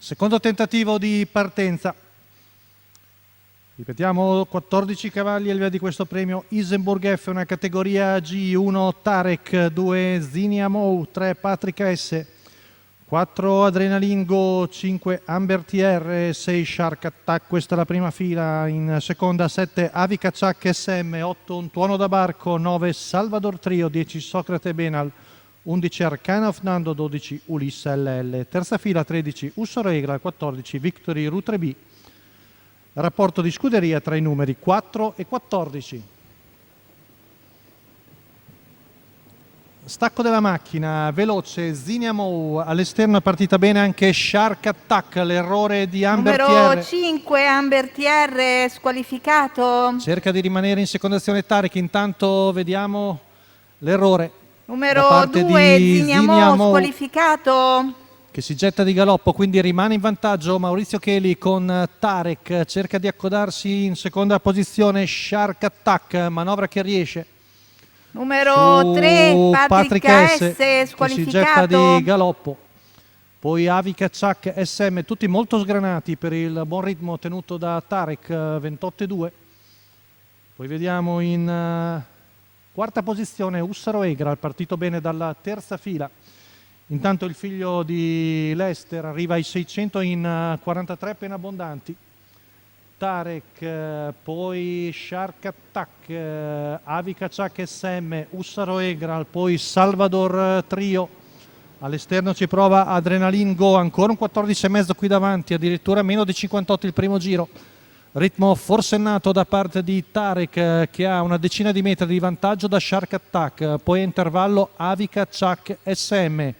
Secondo tentativo di partenza. Ripetiamo, 14 cavalli al via di questo premio. Isenburg F, una categoria G, 1 Tarek, 2 Zinia Mou, 3 Patrick S, 4 Adrenaline Go, 5 Amber TR, 6 Shark Attack, questa è la prima fila. In seconda 7 Avica Chuck SM, 8 Un Tuono da Barco, 9 Salvador Trio, 10 Socrate Benal, 11 Arcana of Nando, 12 Ulisse LL. Terza fila 13 Usso Regra, 14 Victory Route B. Rapporto di scuderia tra i numeri 4 e 14. Stacco della macchina, veloce, Zinia Mou, all'esterno è partita bene anche Shark Attack, l'errore di Amber Numero TR. 5 Amber TR squalificato. Cerca di rimanere in secondazione Tarek, intanto vediamo l'errore. Numero 2 Zinia Mou squalificato. Che si getta di galoppo, quindi rimane in vantaggio Maurizio Cheli con Tarek, cerca di accodarsi in seconda posizione Shark Attack, manovra che riesce. Numero 3 Patrick S squalificato. Che si getta di galoppo. Poi Avica Chuck SM, tutti molto sgranati per il buon ritmo tenuto da Tarek, 28,2. Poi vediamo in quarta posizione Ussaro Egra, partito bene dalla terza fila. Intanto il figlio di Lester arriva ai 600 in 43 appena abbondanti. Tarek, poi Shark Attack, Avica Chuck SM, Ussaro Egral, poi Salvador Trio. All'esterno ci prova Adrenaline Go, ancora un 14,5 qui davanti, addirittura meno di 58 il primo giro. Ritmo forsennato da parte di Tarek che ha una decina di metri di vantaggio da Shark Attack, poi a intervallo Avica Chuck SM.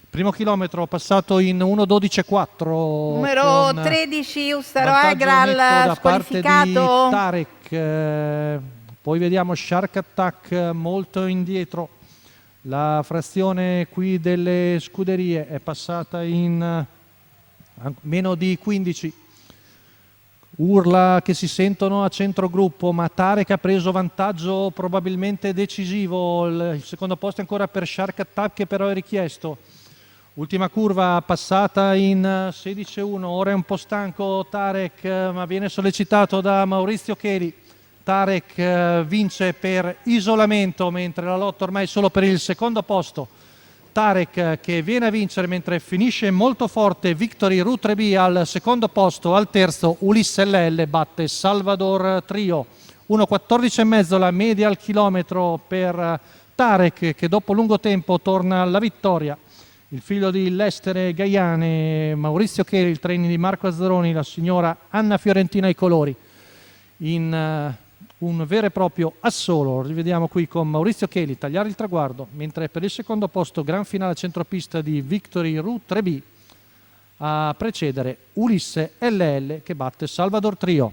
Primo chilometro passato in 1:12,4. Numero 13 Ussaro Egral squalificato. Tarek. Poi vediamo Shark Attack molto indietro. La frazione qui delle scuderie è passata in meno di 15. Urla che si sentono a centrogruppo, ma Tarek ha preso vantaggio probabilmente decisivo. Il secondo posto è ancora per Shark Attack, che però è richiesto. Ultima curva passata in 16,1, ora è un po' stanco Tarek, ma viene sollecitato da Maurizio Cheli. Tarek vince per isolamento, mentre la lotta ormai è solo per il secondo posto. Tarek che viene a vincere mentre finisce molto forte Victory Route B al secondo posto. Al terzo Ulisse LL batte Salvador Trio. 1,14,5 la media al chilometro per Tarek, che dopo lungo tempo torna alla vittoria. Il figlio di Lester e Gaiane, Maurizio Cheli, il training di Marco Azzaroni, la signora Anna Fiorentina ai colori, in un vero e proprio assolo. Rivediamo qui con Maurizio Cheli tagliare il traguardo, mentre per il secondo posto gran finale centropista di Victory Route B a precedere Ulisse LL che batte Salvador Trio.